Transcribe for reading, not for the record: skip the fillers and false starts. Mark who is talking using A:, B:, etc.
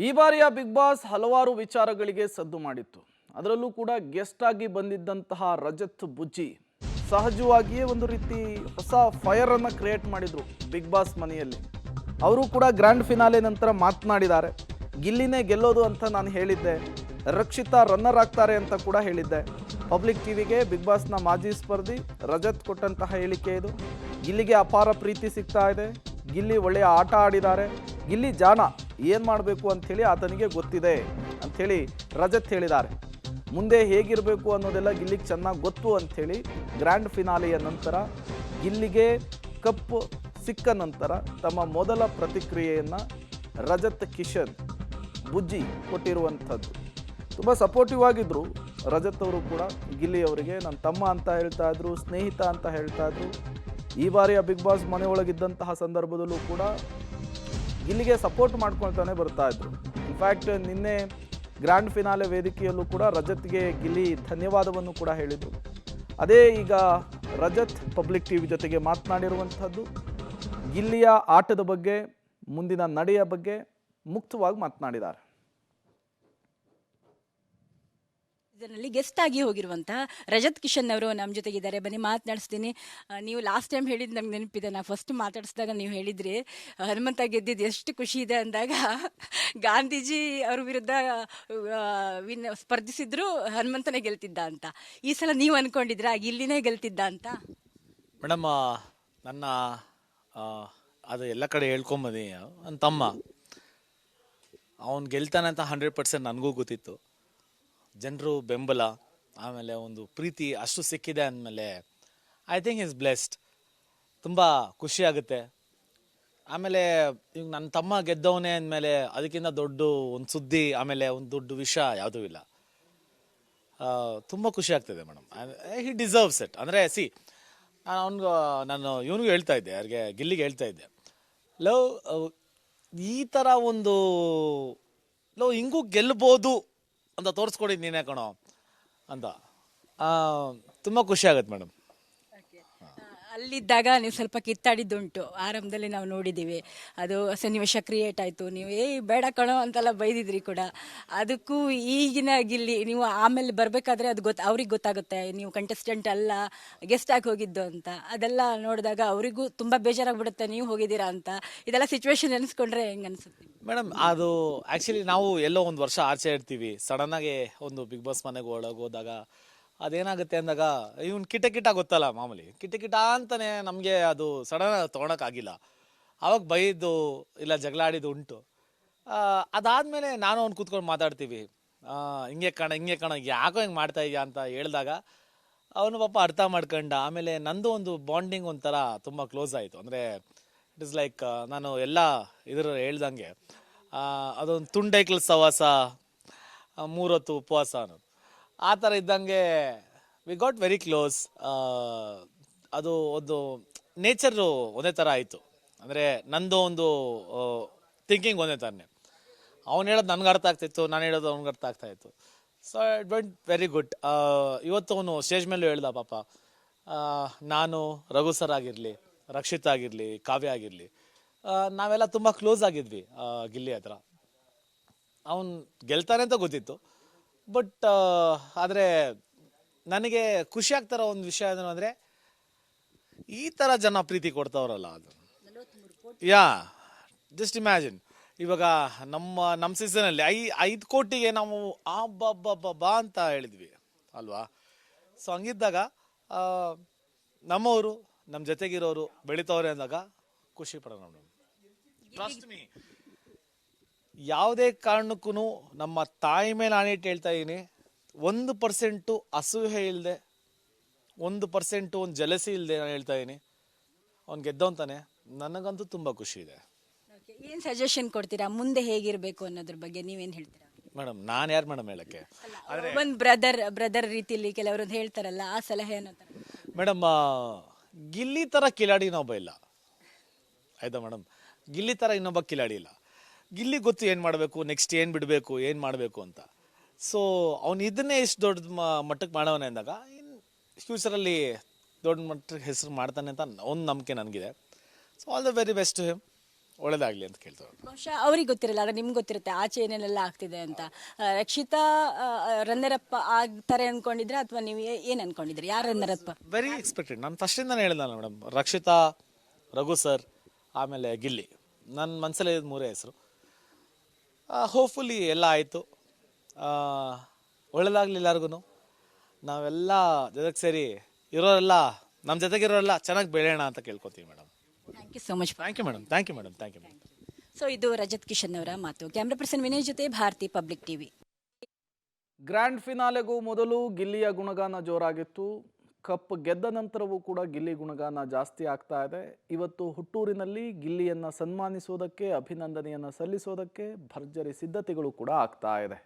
A: ಈ ಬಾರಿಯ big boss ಹಲವಾರು ವಿಚಾರಗಳಿಗೆ ಸದ್ದು ಮಾಡಿತ್ತು. ಅದರಲ್ಲೂ ಕೂಡ ಗೆಸ್ಟ್ ಆಗಿ ಬಂದಿದ್ದಂತಹ ರಜತ್ ಬುಜ್ಜಿ ಸಹಜವಾಗಿಯೇ ಒಂದು ರೀತಿ ಹೊಸ ಫೈರ್ ಅನ್ನು ಕ್ರಿಯೇಟ್ ಮಾಡಿದ್ರು ಬಿಗ್ ಬಾಸ್ ಮನೆಯಲ್ಲಿ. ಅವರು ಕೂಡ ಗ್ರ್ಯಾಂಡ್ ಫಿನಾಲೆ ನಂತರ ಮಾತನಾಡಿದ್ದಾರೆ. ಗಿಲ್ಲಿನೇ ಗೆಲ್ಲೋದು ಅಂತ ನಾನು ಹೇಳಿದ್ದೆ, ರಕ್ಷಿತಾ ರನ್ನರ್ ಆಗ್ತಾರೆ ಅಂತ ಕೂಡ ಹೇಳಿದ್ದೆ. ಪಬ್ಲಿಕ್ ಟಿವಿಗೆ ಬಿಗ್ ಬಾಸ್ನ ಮಾಜಿ ಸ್ಪರ್ಧಿ ರಜತ್ ಕೊಟ್ಟಂತಹ ಹೇಳಿಕೆ ಇದು. ಗಿಲ್ಲಿಗೆ ಅಪಾರ ಪ್ರೀತಿ ಸಿಗ್ತಾ ಇದೆ, ಗಿಲ್ಲಿ ಒಳ್ಳೆಯ ಆಟ ಆಡಿದ್ದಾರೆ, ಗಿಲ್ಲಿ ಜಾಣ, ಏನು ಮಾಡಬೇಕು ಅಂಥೇಳಿ ಆತನಿಗೆ ಗೊತ್ತಿದೆ ಅಂಥೇಳಿ ರಜತ್ ಹೇಳಿದ್ದಾರೆ. ಮುಂದೆ ಹೇಗಿರಬೇಕು ಅನ್ನೋದೆಲ್ಲ ಗಿಲ್ಲಿಗೆ ಚೆನ್ನಾಗಿ ಗೊತ್ತು ಅಂಥೇಳಿ ಗ್ರ್ಯಾಂಡ್ ಫಿನಾಲೆಯ ನಂತರ ಗಿಲ್ಲಿಗೆ ಕಪ್ ಸಿಕ್ಕ ನಂತರ ತಮ್ಮ ಮೊದಲ ಪ್ರತಿಕ್ರಿಯೆಯನ್ನು ರಜತ್ ಕಿಶನ್ ಬುಜ್ಜಿ ಕೊಟ್ಟಿರುವಂಥದ್ದು. ತುಂಬ ಸಪೋರ್ಟಿವ್ ಆಗಿದ್ದರು ರಜತ್ ಅವರು ಕೂಡ. ಗಿಲ್ಲಿ ಅವರಿಗೆ ನನ್ನ ತಮ್ಮ ಅಂತ ಹೇಳ್ತಾ ಇದ್ರು, ಸ್ನೇಹಿತ ಅಂತ ಹೇಳ್ತಾ ಇದ್ರು. ಈ ಬಾರಿಯ ಬಿಗ್ ಬಾಸ್ ಮನೆಯೊಳಗಿದ್ದಂತಹ ಸಂದರ್ಭದಲ್ಲೂ ಕೂಡ ಗಿಲ್ಲಿಗೆ ಸಪೋರ್ಟ್ ಮಾಡ್ಕೊಳ್ತಾನೆ ಬರ್ತಾ ಇದ್ರು. ಇನ್ಫ್ಯಾಕ್ಟ್ ನಿನ್ನೆ ಗ್ರ್ಯಾಂಡ್ ಫಿನಾಲೆ ವೇದಿಕೆಯಲ್ಲೂ ಕೂಡ ರಜತ್ಗೆ ಗಿಲ್ಲಿ ಧನ್ಯವಾದವನ್ನು ಕೂಡ ಹೇಳಿದರು. ಅದೇ ಈಗ ರಜತ್ ಪಬ್ಲಿಕ್ ಟಿವಿ ಜೊತೆಗೆ ಮಾತನಾಡಿರುವಂಥದ್ದು ಗಿಲ್ಲಿಯ ಆಟದ ಬಗ್ಗೆ, ಮುಂದಿನ ನಡೆಯ ಬಗ್ಗೆ ಮುಕ್ತವಾಗಿ ಮಾತನಾಡಿದ್ದಾರೆ.
B: ಇದರಲ್ಲಿ ಗೆಸ್ಟ್ ಆಗಿ ಹೋಗಿರುವಂತಹ ರಜತ್ ಕಿಶನ್ ಅವರು ನಮ್ಮ ಜೊತೆಗಿದ್ದಾರೆ. ಬನ್ನಿ ಮಾತನಾಡಿಸ್ತೀನಿ. ನೀವು ಲಾಸ್ಟ್ ಟೈಮ್ ಹೇಳಿದ್ದು ನಮ್ಗೆ ನೆನಪಿದೆ. ನಾನು ಫಸ್ಟ್ ಮಾತಾಡಿಸಿದಾಗ ನೀವು ಹೇಳಿದ್ರಿ ಹನುಮಂತ ಗೆದ್ದಿದ್ದು ಎಷ್ಟು ಖುಷಿ ಇದೆ ಅಂದಾಗ ಗಾಂಧೀಜಿ ಅವ್ರ ವಿರುದ್ಧ ಸ್ಪರ್ಧಿಸಿದ್ರು ಹನುಮಂತನೇ ಗೆಲ್ತಿದ್ದ ಅಂತ. ಈ ಸಲ ನೀವು ಅನ್ಕೊಂಡಿದ್ರಾ ಗಿಲ್ಲಿನೇ ಗೆಲ್ತಿದ್ದ ಅಂತ?
C: ಮೇಡಮ್, ನನ್ನ ಅದು ಎಲ್ಲ ಕಡೆ ಹೇಳ್ಕೊಂಬಂದಿ. ನನ್ನ ತಮ್ಮ ಅವನು ಗೆಲ್ತಾನೆ ಅಂತ 100% ನನಗೂ ಗೊತ್ತಿತ್ತು. ಜನರು ಬೆಂಬಲ, ಆಮೇಲೆ ಒಂದು ಪ್ರೀತಿ ಅಷ್ಟು ಸಿಕ್ಕಿದೆ ಅಂದಮೇಲೆ ಐ ಥಿಂಕ್ ಈಸ್ ಬ್ಲೆಸ್ಡ್. ತುಂಬ ಖುಷಿ ಆಗುತ್ತೆ. ಆಮೇಲೆ ಈಗ ನನ್ನ ತಮ್ಮ ಗೆದ್ದವನೇ ಅಂದಮೇಲೆ ಅದಕ್ಕಿಂತ ದೊಡ್ಡ ಒಂದು ಸುದ್ದಿ, ಆಮೇಲೆ ಒಂದು ದೊಡ್ಡ ವಿಷಯ ಯಾವುದೂ ಇಲ್ಲ. ತುಂಬ ಖುಷಿ ಆಗ್ತದೆ ಮೇಡಮ್. He deserves it. ಅಂದರೆ ನಾನು ಇವನಿಗೂ ಹೇಳ್ತಾ ಇದ್ದೆ, ಯಾರಿಗೆ ಗಿಲ್ಲಿಗೆ ಹೇಳ್ತಾ ಇದ್ದೆ, ಈ ಥರ ಒಂದು ಹಿಂಗೂ ಗೆಲ್ಬೋದು ಅಂತ ತೋರಿಸ್ಕೊಡಿದ್ದು ನೀನೇ ಕಣೋ ಅಂತ. ತುಂಬ ಖುಷಿ ಆಗುತ್ತೆ ಮೇಡಮ್.
B: ಅಲ್ಲಿದ್ದಾಗ ನೀವು ಸ್ವಲ್ಪ ಕಿತ್ತಾಡಿದ್ದುಂಟು, ಆರಂಭದಲ್ಲಿ ನಾವು ನೋಡಿದ್ದೀವಿ. ಅದು ಸನ್ನಿವೇಶ ಕ್ರಿಯೇಟ್ ಆಯಿತು, ನೀವು ಬೇಡ ಕಣೋ ಅಂತೆಲ್ಲ ಬೈದಿದ್ರಿ ಕೂಡ. ಅದಕ್ಕೂ ಈಗಿನ ಗಿಲ್ಲಿ ನೀವು ಆಮೇಲೆ ಬರಬೇಕಾದ್ರೆ ಅದು ಅವ್ರಿಗೆ ಗೊತ್ತಾಗುತ್ತೆ ನೀವು ಕಂಟೆಸ್ಟೆಂಟ್ ಅಲ್ಲ, ಗೆಸ್ಟ್ ಆಗಿ ಹೋಗಿದ್ದು ಅಂತ. ಅದೆಲ್ಲ ನೋಡಿದಾಗ ಅವರಿಗೂ ತುಂಬ ಬೇಜಾರಾಗ್ಬಿಡುತ್ತೆ ನೀವು ಹೋಗಿದ್ದೀರಾ ಅಂತ. ಇದೆಲ್ಲ ಸಿಚುವೇಶನ್ ನೆನೆಸ್ಕೊಂಡ್ರೆ ಹೆಂಗೆ ಅನಿಸುತ್ತೆ
C: ಮೇಡಮ್? ಅದು ಆ್ಯಕ್ಚುಲಿ ನಾವು ಎಲ್ಲೋ ಒಂದು ವರ್ಷ ಆಚೆ ಇರ್ತೀವಿ, ಸಡನ್ನಾಗಿ ಒಂದು ಬಿಗ್ ಬಾಸ್ ಮನೆಗೆ ಒಳಗೋದಾಗ ಅದೇನಾಗುತ್ತೆ ಅಂದಾಗ ಇವನು ಕಿಟ ಗೊತ್ತಲ್ಲ, ಮಾಮೂಲಿ ಕಿಟ ಅಂತಾನೆ ನಮಗೆ ಅದು ಸಡನ್ ತೊಗೊಳಕ್ಕಾಗಿಲ್ಲ. ಆವಾಗ ಬೈದು ಇಲ್ಲ ಜಗಳ ಆಡಿದ್ದು ಉಂಟು. ಅದಾದಮೇಲೆ ನಾನು ಅವ್ನು ಕೂತ್ಕೊಂಡು ಮಾತಾಡ್ತೀವಿ, ಹಿಂಗೆ ಕಣ ಯಾಕೋ ಹಿಂಗೆ ಮಾಡ್ತಾ ಇದೆಯಾ ಅಂತ ಹೇಳಿದಾಗ ಅವನು ಪಾಪ ಅರ್ಥ ಮಾಡ್ಕೊಂಡ. ಆಮೇಲೆ ನಂದು ಒಂದು ಬಾಂಡಿಂಗ್ ಒಂಥರ ತುಂಬ ಕ್ಲೋಸ್ ಆಯಿತು. ಅಂದರೆ ಇಟ್ ಇಸ್ ಲೈಕ್ ನಾನು ಎಲ್ಲ ಇದರ ಹೇಳ್ದಂಗೆ ಅದೊಂದು ತುಂಡೈಕ್ಲ ಸವಾಸ, 3 ಹೊತ್ತು ಉಪವಾಸ ಅನ್ನೋದು ಆ ಥರ ಇದ್ದಂಗೆ ವಿ ಗಾಟ್ ವೆರಿ ಕ್ಲೋಸ್. ಅದು ಒಂದು ನೇಚರು ಒಂದೇ ಥರ ಆಯಿತು. ಅಂದರೆ ನಂದು ಒಂದು ಥಿಂಕಿಂಗ್ ಒಂದೇ ಥರನೇ. ಅವ್ನು ಹೇಳೋದು ನನಗೆ ಅರ್ಥ ಆಗ್ತಿತ್ತು, ನಾನು ಹೇಳೋದು ಅವ್ನಿಗೆ ಅರ್ಥ ಆಗ್ತಾಯಿತ್ತು. So it went very good. ಇವತ್ತು ಅವನು ಸ್ಟೇಜ್ ಮೇಲೂ ಹೇಳ್ದ ಪಾಪ, ನಾನು ರಘು ಸರ್ ಆಗಿರಲಿ, ರಕ್ಷಿತ್ ಆಗಿರಲಿ, ಕಾವ್ಯ ಆಗಿರಲಿ, ನಾವೆಲ್ಲ ತುಂಬ ಕ್ಲೋಸ್ ಆಗಿದ್ವಿ ಗಿಲ್ಲಿ ಹತ್ರ. ಅವನು ಗೆಲ್ತಾನೆ ಅಂತ ಗೊತ್ತಿತ್ತು. ಬಟ್ ಆದರೆ ನನಗೆ ಖುಷಿ ಆಗ್ತಾರೋ ಒಂದು ವಿಷಯ ಏನು ಅಂದರೆ ಈ ಥರ ಜನ ಪ್ರೀತಿ ಕೊಡ್ತಾವ್ರಲ್ಲ, ಅದು ಜಸ್ಟ್ ಇಮ್ಯಾಜಿನ್. ಇವಾಗ ನಮ್ಮ ಸೀಸನಲ್ಲಿ 5 ಕೋಟಿಗೆ ನಾವು ಬಾ ಅಂತ ಹೇಳಿದ್ವಿ ಅಲ್ವಾ? ಸೊ ಹಂಗಿದ್ದಾಗ ನಮ್ಮವರು ನಮ್ಮ ಜೊತೆಗಿರೋರು ಬೆಳಿತವ್ರೆ ಅಂದಾಗ ಖುಷಿ ಪಡೋಣ ಮೇಡಮ್. ಟ್ರಸ್ಟ್ ಮೀ, ಯಾವುದೇ ಕಾರಣಕ್ಕೂ ನಮ್ಮ ತಾಯಿ ಮೇಲೆ ಆಣಿಟ್ಟು ಹೇಳ್ತಾ ಇದ್ದೀನಿ, 1% ಅಸೂಹೆ ಇಲ್ಲದೆ, 1% ಒಂದು ಜಲಸಿ ಇಲ್ಲದೆ ನಾನು ಹೇಳ್ತಾ ಇದ್ದೀನಿ, ಅವ್ನು ಗೆದ್ದವಂತಾನೆ. ನನಗಂತೂ ತುಂಬ ಖುಷಿ ಇದೆ.
B: ಏನು ಸಜೆಷನ್ ಕೊಡ್ತೀರಾ ಮುಂದೆ ಹೇಗಿರಬೇಕು ಅನ್ನೋದ್ರ ಬಗ್ಗೆ? ನೀವೇನು ಹೇಳ್ತೀರಾ
C: ಮೇಡಮ್? ನಾನು ಯಾರು ಮೇಡಮ್ ಹೇಳಕ್ಕೆ?
B: ಒಂದು ಬ್ರದರ್ ರೀತಿಯಲ್ಲಿ ಕೆಲವರೊಂದು ಹೇಳ್ತಾರಲ್ಲ, ಆ ಸಲಹೆ ಅನ್ನೋ ಥರ.
C: ಮೇಡಮ್, ಗಿಲ್ಲಿ ಥರ ಕಿಲಾಡಿ ಇನ್ನೊಬ್ಬ ಇಲ್ಲ, ಆಯ್ತಾ ಮೇಡಮ್? ಗಿಲ್ಲಿ ಥರ ಇನ್ನೊಬ್ಬ ಕಿಲಾಡಿ ಇಲ್ಲ. ಗಿಲ್ಲಿ ಗೊತ್ತು ಏನು ಮಾಡಬೇಕು, ನೆಕ್ಸ್ಟ್ ಏನು ಬಿಡಬೇಕು, ಏನು ಮಾಡಬೇಕು ಅಂತ. ಸೊ ಅವನು ಇದನ್ನೇ ಇಷ್ಟು ದೊಡ್ಡ ಮಟ್ಟಕ್ಕೆ ಮಾಡೋವನೇ ಅಂದಾಗ ಫ್ಯೂಚರಲ್ಲಿ ದೊಡ್ಡ ಮಟ್ಟಕ್ಕೆ ಹೆಸರು ಮಾಡ್ತಾನೆ ಅಂತ ಒಂದು ನಂಬಿಕೆ ನನಗಿದೆ. So all the very best to him. ಒಳ್ಳೇದಾಗಲಿ ಅಂತ ಕೇಳ್ತಾರೆ.
B: ಬಹುಶಃ ಅವ್ರಿಗೆ ಗೊತ್ತಿರಲ್ಲ, ಆದರೆ ನಿಮ್ಗೆ ಗೊತ್ತಿರುತ್ತೆ ಆಚೆ ಏನೇನೆಲ್ಲ ಆಗ್ತಿದೆ ಅಂತ. ರಕ್ಷಿತಾ ರನ್ನರ್ ಅಪ್ ಆಗ್ತಾರೆ ಅಂದ್ಕೊಂಡಿದ್ರೆ ಅಥವಾ ನೀವು ಏನು ಅಂದ್ಕೊಂಡಿದ್ರಿ? ಯಾರು ರನ್ನರ್ ಅಪ್?
C: Very expected. ನಾನು ಫಸ್ಟಿಂದಾನೇ ಹೇಳಿದ್ನಲ್ಲ ಮೇಡಮ್, ರಕ್ಷಿತಾ, ರಘು ಸರ್, ಆಮೇಲೆ ಗಿಲ್ಲಿ. ನನ್ನ ಮನಸ್ಸಲ್ಲಿ ಮೂರೇ ಹೆಸರು. ಹೋಪ್ಫುಲಿ ಎಲ್ಲ ಆಯಿತು, ಒಳ್ಳೇದಾಗಲಿ ಎಲ್ಲರಿಗೂ. ನಾವೆಲ್ಲ ಜೊತೆಗೆ ಸೇರಿ ಇರೋರೆಲ್ಲ, ನಮ್ಮ ಜೊತೆಗಿರೋರೆಲ್ಲ ಚೆನ್ನಾಗಿ ಬೆಳೆಯೋಣ ಅಂತ ಕೇಳ್ಕೊತೀವಿ madam.
B: Thank you so much.
C: Thank you madam, thank you madam, thank you madam.
B: So ಇದು ರಜತ್ ಕಿಶನ್ ಅವರ ಮಾತು. ಕ್ಯಾಮ್ರಾ ಪರ್ಸನ್ ವಿನಯ್ ಜೊತೆ ಭಾರತಿ ಪಬ್ಲಿಕ್ ಟಿವಿ.
A: ಗ್ರ್ಯಾಂಡ್ ಫಿನಾಲೆಗೂ ಮೊದಲು ಗಿಲ್ಲಿಯ ಗುಣಗಾನ ಜೋರಾಗಿತ್ತು. ಕಪ್ ಗೆದ್ದ ನಂತರವೂ ಕೂಡ ಗಿಲ್ಲಿ ಗುಣಗಾನ ಜಾಸ್ತಿ ಆಗ್ತಾ ಇದೆ. ಇವತ್ತು ಹುಟ್ಟೂರಿನಲ್ಲಿ ಗಿಲ್ಲಿಯನ್ನು ಸನ್ಮಾನಿಸೋದಕ್ಕೆ, ಅಭಿನಂದನೆಯನ್ನು ಸಲ್ಲಿಸೋದಕ್ಕೆ ಭರ್ಜರಿ ಸಿದ್ಧತೆಗಳು ಕೂಡ ಆಗ್ತಾ ಇದೆ.